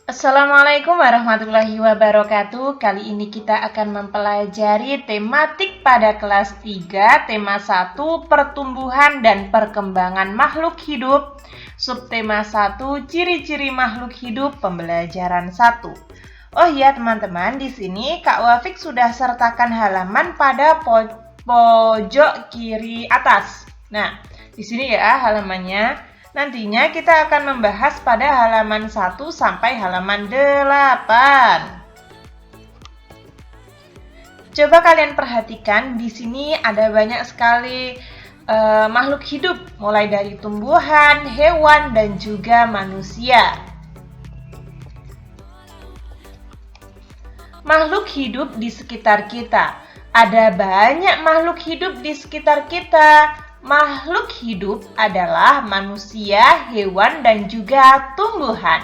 Assalamualaikum warahmatullahi wabarakatuh. Kali ini kita akan mempelajari tematik pada kelas 3, tema 1, pertumbuhan dan perkembangan makhluk hidup. Subtema 1, ciri-ciri makhluk hidup, pembelajaran 1. Oh iya teman-teman, di sini Kak Wafik sudah sertakan halaman pada pojok kiri atas. Nah, di sini ya halamannya. Nantinya kita akan membahas pada halaman 1 sampai halaman 8. Coba kalian perhatikan, di sini ada banyak sekali makhluk hidup, mulai dari tumbuhan, hewan, dan juga manusia. Makhluk hidup di sekitar kita. Ada banyak makhluk hidup di sekitar kita. Makhluk hidup adalah manusia, hewan, dan juga tumbuhan.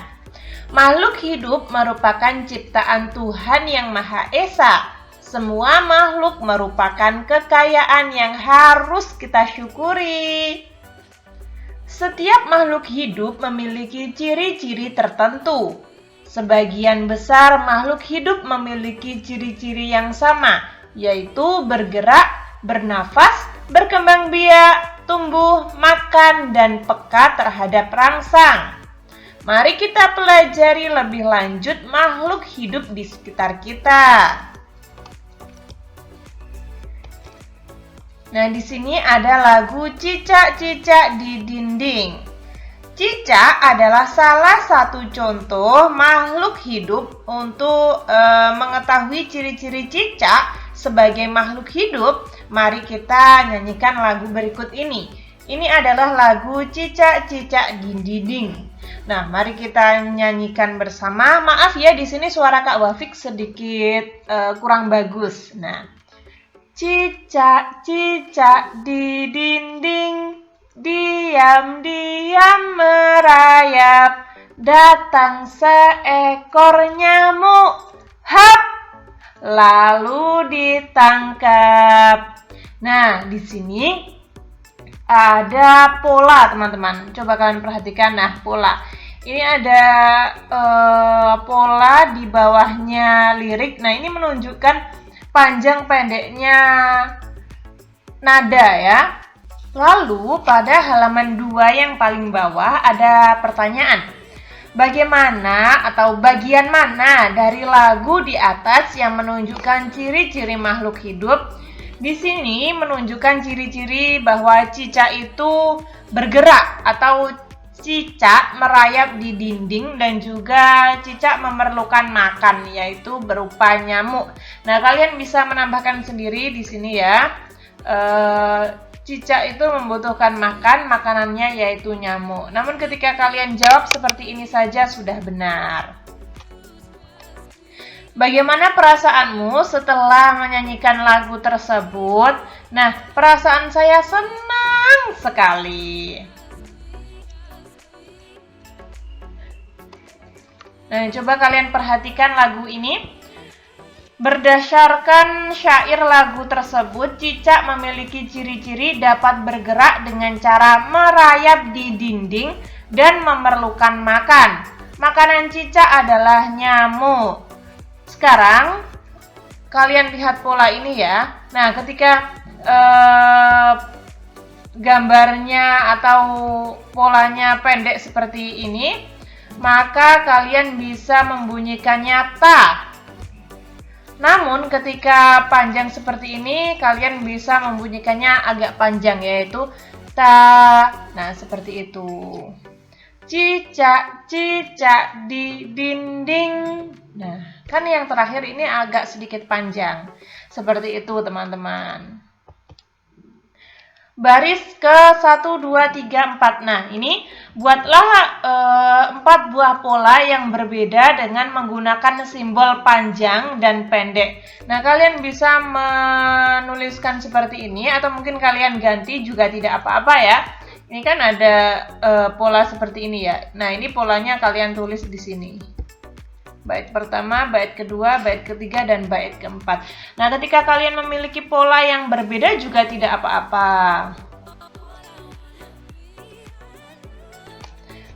Makhluk hidup merupakan ciptaan Tuhan yang Maha Esa. Semua makhluk merupakan kekayaan yang harus kita syukuri. Setiap makhluk hidup memiliki ciri-ciri tertentu. Sebagian besar makhluk hidup memiliki ciri-ciri yang sama, yaitu bergerak, bernafas, berkembang biak, tumbuh, makan, dan peka terhadap rangsang. Mari kita pelajari lebih lanjut makhluk hidup di sekitar kita. Nah, di sini ada lagu Cicak-cicak di Dinding. Cicak adalah salah satu contoh makhluk hidup. Untuk mengetahui ciri-ciri cicak sebagai makhluk hidup, mari kita nyanyikan lagu berikut ini. Ini adalah lagu Cicak-cicak di Dinding. Nah, mari kita nyanyikan bersama. Maaf ya, di sini suara Kak Wafik sedikit kurang bagus. Nah, cicak-cicak di dinding, diam-diam merayap, datang seekor nyamuk, hap, lalu ditangkap. Nah, di sini ada pola, teman-teman. Coba kalian perhatikan. Nah, pola. Ini ada pola di bawahnya lirik. Nah, ini menunjukkan panjang pendeknya nada ya. Lalu pada halaman 2 yang paling bawah ada pertanyaan. Bagaimana atau bagian mana dari lagu di atas yang menunjukkan ciri-ciri makhluk hidup? Di sini menunjukkan ciri-ciri bahwa cicak itu bergerak atau cicak merayap di dinding, dan juga cicak memerlukan makan, yaitu berupa nyamuk. Nah, kalian bisa menambahkan sendiri di sini ya. Cicak itu membutuhkan makan, makanannya yaitu nyamuk. Namun ketika kalian jawab seperti ini saja sudah benar. Bagaimana perasaanmu setelah menyanyikan lagu tersebut? Nah, perasaan saya senang sekali. Nah, coba kalian perhatikan lagu ini. Berdasarkan syair lagu tersebut, cicak memiliki ciri-ciri dapat bergerak dengan cara merayap di dinding dan memerlukan makan. Makanan cicak adalah nyamuk. Sekarang, kalian lihat pola ini ya. Nah, ketika gambarnya atau polanya pendek seperti ini, maka kalian bisa membunyikannya ta. Namun ketika panjang seperti ini, kalian bisa membunyikannya agak panjang, yaitu ta. Nah, seperti itu. Cicak-cicak di dinding. Nah, kan yang terakhir ini agak sedikit panjang. Seperti itu, teman-teman. Baris ke 1, 2, 3, 4. Nah, ini buatlah 4 buah pola yang berbeda dengan menggunakan simbol panjang dan pendek. Nah, kalian bisa menuliskan seperti ini, atau mungkin kalian ganti juga tidak apa-apa ya. Ini kan ada pola seperti ini ya. Nah, ini polanya kalian tulis di sini. Bait pertama, bait kedua, bait ketiga, dan bait keempat. Nah, ketika kalian memiliki pola yang berbeda juga tidak apa-apa.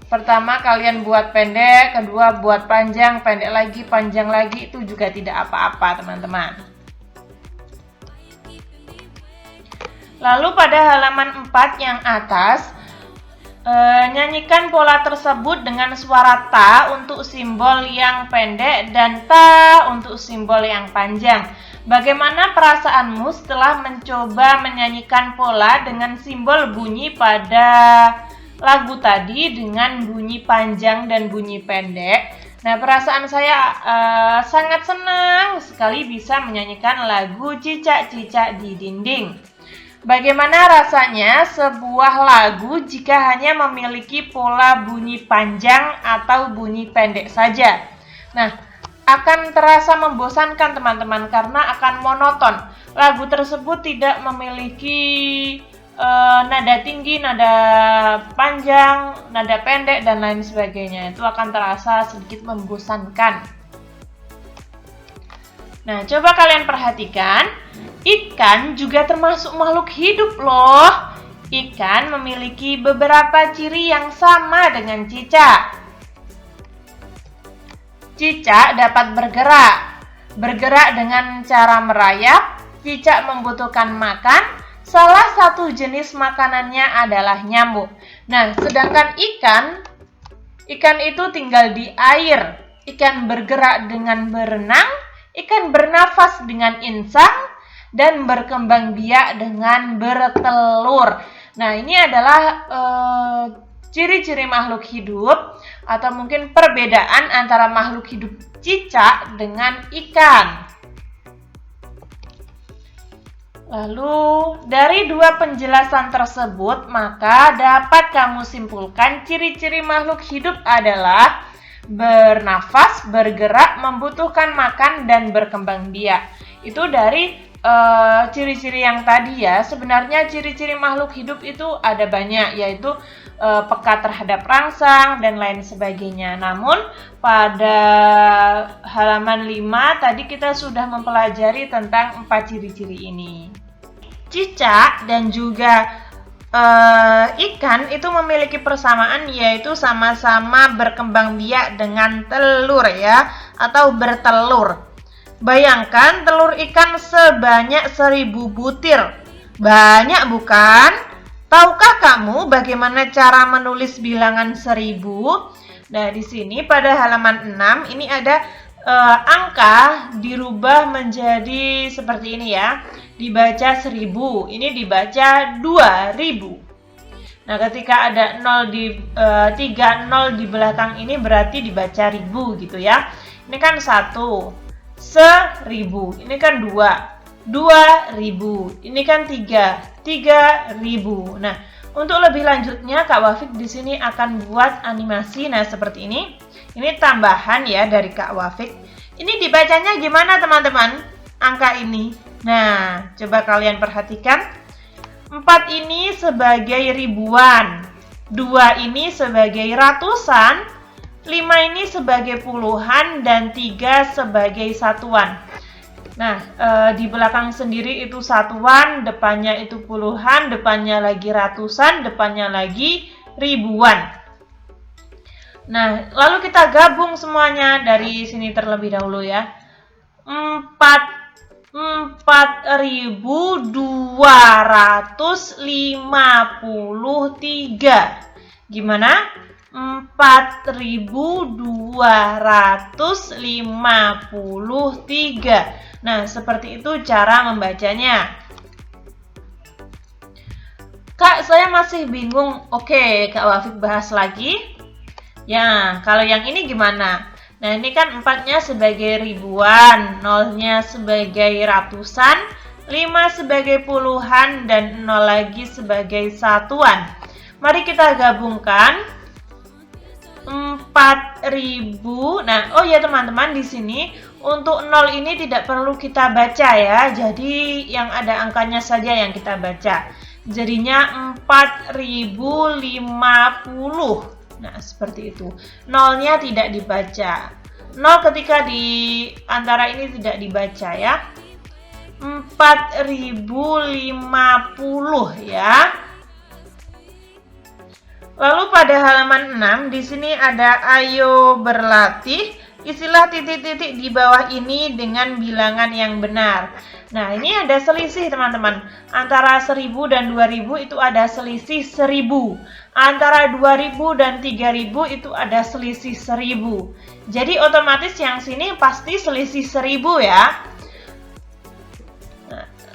Pertama kalian buat pendek, kedua buat panjang, pendek lagi, panjang lagi, itu juga tidak apa-apa teman-teman. Lalu pada halaman 4 yang atas, nyanyikan pola tersebut dengan suara ta untuk simbol yang pendek dan ta untuk simbol yang panjang. Bagaimana perasaanmu setelah mencoba menyanyikan pola dengan simbol bunyi pada lagu tadi dengan bunyi panjang dan bunyi pendek? Nah, perasaan saya sangat senang sekali bisa menyanyikan lagu Cicak-Cicak di Dinding. Bagaimana rasanya sebuah lagu jika hanya memiliki pola bunyi panjang atau bunyi pendek saja? Nah, akan terasa membosankan teman-teman karena akan monoton. Lagu tersebut tidak memiliki nada tinggi, nada panjang, nada pendek, dan lain sebagainya. Itu akan terasa sedikit membosankan. Nah, coba kalian perhatikan, ikan juga termasuk makhluk hidup loh. Ikan memiliki beberapa ciri yang sama dengan cicak. Cicak dapat bergerak dengan cara merayap. Cicak membutuhkan makan. Salah satu jenis makanannya adalah nyamuk. Nah, sedangkan ikan itu tinggal di air. Ikan bergerak dengan berenang, ikan bernafas dengan insang, dan berkembang biak dengan bertelur. Nah, ini adalah ciri-ciri makhluk hidup atau mungkin perbedaan antara makhluk hidup cicak dengan ikan. Lalu, dari dua penjelasan tersebut, maka dapat kamu simpulkan ciri-ciri makhluk hidup adalah bernafas, bergerak, membutuhkan makan, dan berkembang biak. Itu dari ciri-ciri yang tadi ya. Sebenarnya ciri-ciri makhluk hidup itu ada banyak, yaitu peka terhadap rangsang dan lain sebagainya. Namun pada halaman 5 tadi kita sudah mempelajari tentang 4 ciri-ciri ini. Cicak dan juga ikan itu memiliki persamaan, yaitu sama-sama berkembang biak dengan telur ya, atau bertelur. Bayangkan telur ikan sebanyak 1000 butir. Banyak bukan? Tahukah kamu bagaimana cara menulis bilangan 1000? Nah, di sini pada halaman 6 ini ada angka dirubah menjadi seperti ini ya. Dibaca 1000, ini dibaca 2000. Nah, ketika ada 3 0 di belakang ini berarti dibaca 1000 gitu ya. Ini kan 1, 1000. Ini kan 2, 2000. Ini kan 3, 3000. Nah, untuk lebih lanjutnya Kak Wafik di sini akan buat animasi. Nah, seperti ini. Ini tambahan ya dari Kak Wafik. Ini dibacanya gimana teman-teman? Angka ini. Nah, coba kalian perhatikan. 4 ini sebagai ribuan. 2 ini sebagai ratusan. 5 ini sebagai puluhan. Dan 3 sebagai satuan. Nah, di belakang sendiri itu satuan, depannya itu puluhan, depannya lagi ratusan, depannya lagi ribuan. Nah, lalu kita gabung semuanya dari sini terlebih dahulu ya. 4.253. Gimana? 4.253. Nah, seperti itu cara membacanya. Kak, saya masih bingung. Oke, Kak Wafik bahas lagi. Ya, kalau yang ini gimana? Nah, ini kan 4-nya sebagai ribuan, 0-nya sebagai ratusan, 5 sebagai puluhan, dan 0 lagi sebagai satuan. Mari kita gabungkan. 4.000. Nah, oh ya teman-teman, di sini untuk 0 ini tidak perlu kita baca ya. Jadi yang ada angkanya saja yang kita baca. Jadinya 4050. Nah, seperti itu. 0-nya tidak dibaca. 0 ketika di antara ini tidak dibaca ya. 4050 ya. Lalu pada halaman 6 di sini ada ayo berlatih. Isilah titik-titik di bawah ini dengan bilangan yang benar. Nah, ini ada selisih teman-teman. Antara 1000 dan 2000 itu ada selisih 1000. Antara 2000 dan 3000 itu ada selisih 1000. Jadi otomatis yang sini pasti selisih 1000 ya.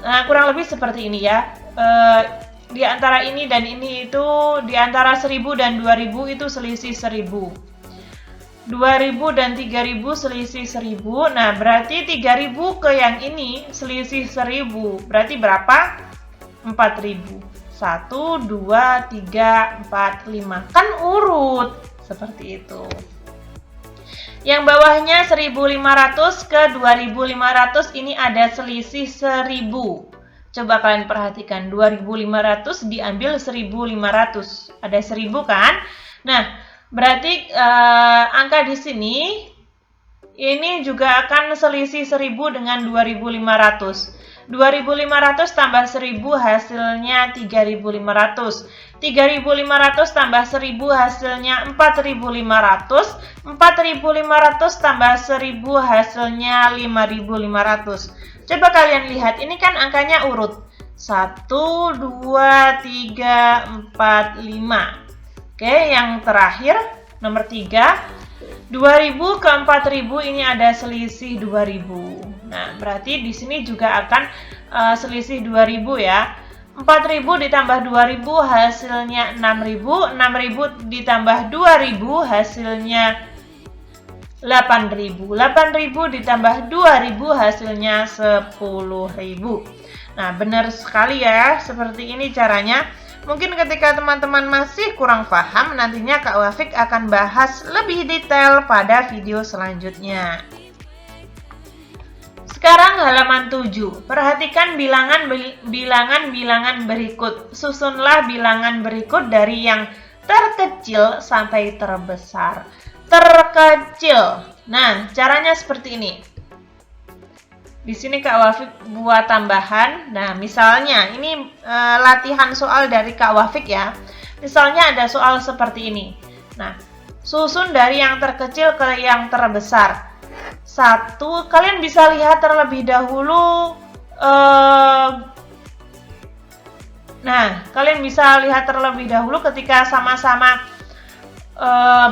Nah, kurang lebih seperti ini ya. Di antara ini dan ini itu, di antara 1000 dan 2000 itu selisih 1000. 2000 dan 3000 selisih 1000. Nah, berarti 3000 ke yang ini selisih 1000. Berarti berapa? 4000. 1, 2, 3, 4, 5. Kan urut. Seperti itu. Yang bawahnya 1500 ke 2500 ini ada selisih 1000. Coba kalian perhatikan, 2500 diambil 1500. Ada 1000 kan? Nah, berarti angka di sini ini juga akan selisih 1000 dengan 2500. 2500 tambah 1000 hasilnya 3500. 3500 tambah 1000 hasilnya 4500. 4500 tambah 1000 hasilnya 5500. Coba kalian lihat, ini kan angkanya urut. 1, 2, 3, 4, 5. Oke, yang terakhir, nomor 3. 2000 ke 4000 ini ada selisih 2000. Nah, berarti di sini juga akan selisih 2000 ya. 4000 ditambah 2000 hasilnya 6000. 6000 ditambah 2000 hasilnya 8.000. 8.000 ditambah 2.000 hasilnya 10.000. Nah, benar sekali ya, seperti ini caranya. Mungkin ketika teman-teman masih kurang paham, nantinya Kak Wafik akan bahas lebih detail pada video selanjutnya. Sekarang halaman 7. Perhatikan bilangan-bilangan berikut. Susunlah bilangan berikut dari yang terkecil sampai terbesar. Terkecil. Nah, caranya seperti ini. Di sini Kak Wafik buat tambahan. Nah, misalnya ini latihan soal dari Kak Wafik ya. Misalnya ada soal seperti ini. Nah, susun dari yang terkecil ke yang terbesar. 1, kalian bisa lihat terlebih dahulu. Kalian bisa lihat terlebih dahulu ketika sama-sama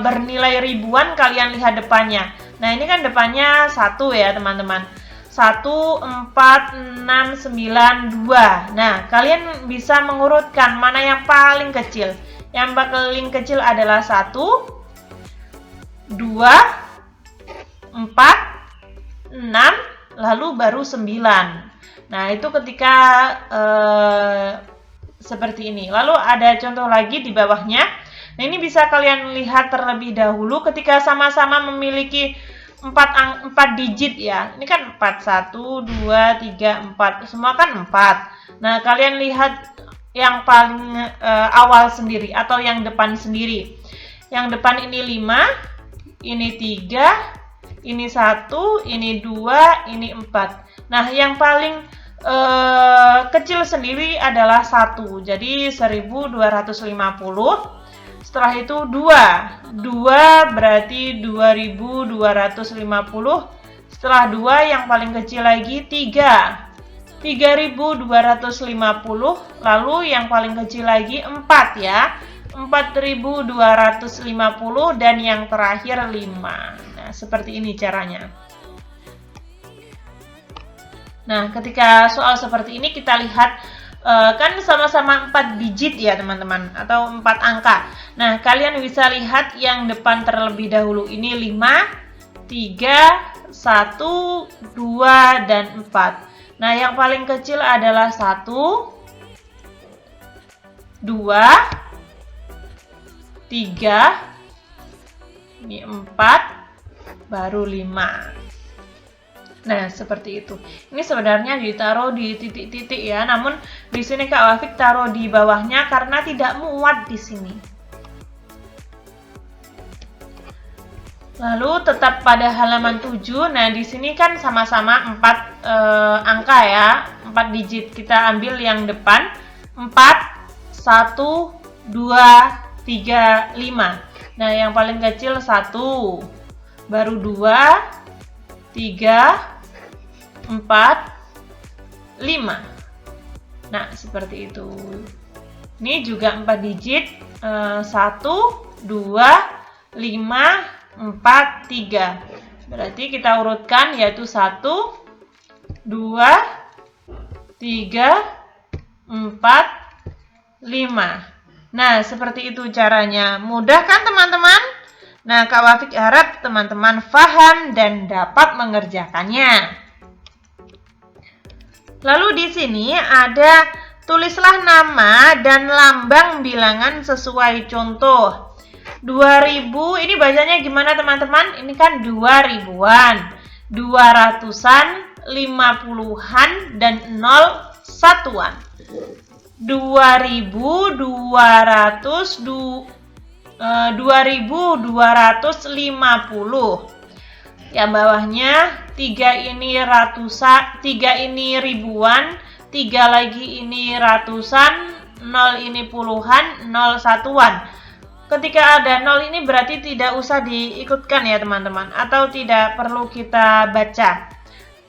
bernilai ribuan, kalian lihat depannya. Nah, ini kan depannya 1 ya teman-teman. 1, 4, 6, 9, 2. Nah, kalian bisa mengurutkan mana yang paling kecil. Yang paling kecil adalah 1, 2, 4, 6, lalu baru 9. Nah, itu ketika seperti ini. Lalu ada contoh lagi di bawahnya. Nah, ini bisa kalian lihat terlebih dahulu ketika sama-sama memiliki 4 digit ya. Ini kan 4, 1, 2, 3, 4. Semua kan 4. Nah, kalian lihat yang paling awal sendiri atau yang depan sendiri. Yang depan ini 5, ini 3, ini 1, ini 2, ini 4. Nah, yang paling kecil sendiri adalah 1. Jadi 1250. Setelah itu 2 berarti 2250. Setelah 2 yang paling kecil lagi 3250. Lalu yang paling kecil lagi 4 ya, 4250 dan yang terakhir 5. Nah, seperti ini caranya. Nah, ketika soal seperti ini kita lihat kan sama-sama 4 digit ya teman-teman, atau 4 angka. Nah, kalian bisa lihat yang depan terlebih dahulu. Ini 5, 3, 1, 2, dan 4. Nah, yang paling kecil adalah 1, 2, 3, ini 4, baru 5. Nah, seperti itu. Ini sebenarnya ditaruh di titik-titik ya, namun di sini Kak Wafik taruh di bawahnya karena tidak muat di sini. Lalu tetap pada halaman 7. Nah, di sini kan sama-sama 4 angka ya, 4 digit. Kita ambil yang depan. 4, 1, 2, 3, 5. Nah, yang paling kecil 1, baru 2, 3, 4, 5. Nah, seperti itu. Ini juga 4 digit. 1, 2, 5, 4, 3. Berarti kita urutkan yaitu 1, 2, 3, 4, 5. Nah, seperti itu caranya. Mudah kan teman-teman? Nah, Kak Wafik harap teman-teman paham dan dapat mengerjakannya. Lalu di sini ada tulislah nama dan lambang bilangan sesuai contoh. 2000, ini bacanya gimana teman-teman? Ini kan 2000-an, 200-an, 50-an, dan 0 satuan. 2250. Yang bawahnya 3 ini ratusan, 3 ini ribuan, 3 lagi ini ratusan, 0 ini puluhan, 0 satuan. Ketika ada 0 ini berarti tidak usah diikutkan ya teman-teman, atau tidak perlu kita baca.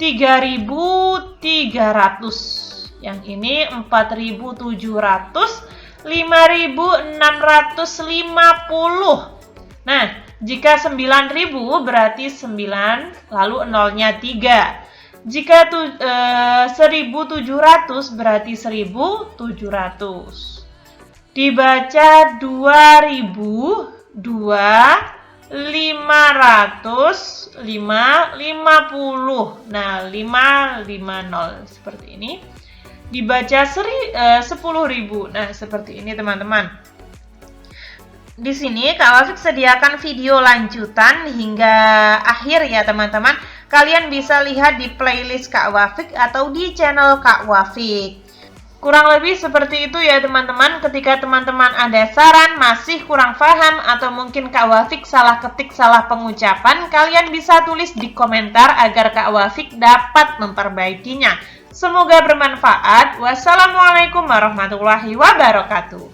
3300. Yang ini 4700, 5650. Nah, jika 9000 berarti 9 lalu nolnya 3. Jika 1700 berarti 1700. Dibaca 2000, 2, 500, 5, 50. Nah, 550 seperti ini. Dibaca 10.000. Nah, seperti ini teman-teman. Di sini Kak Wafik sediakan video lanjutan hingga akhir ya teman-teman. Kalian bisa lihat di playlist Kak Wafik atau di channel Kak Wafik. Kurang lebih seperti itu ya teman-teman. Ketika teman-teman ada saran, masih kurang paham, atau mungkin Kak Wafik salah ketik, salah pengucapan, kalian bisa tulis di komentar agar Kak Wafik dapat memperbaikinya. Semoga bermanfaat. Wassalamualaikum warahmatullahi wabarakatuh.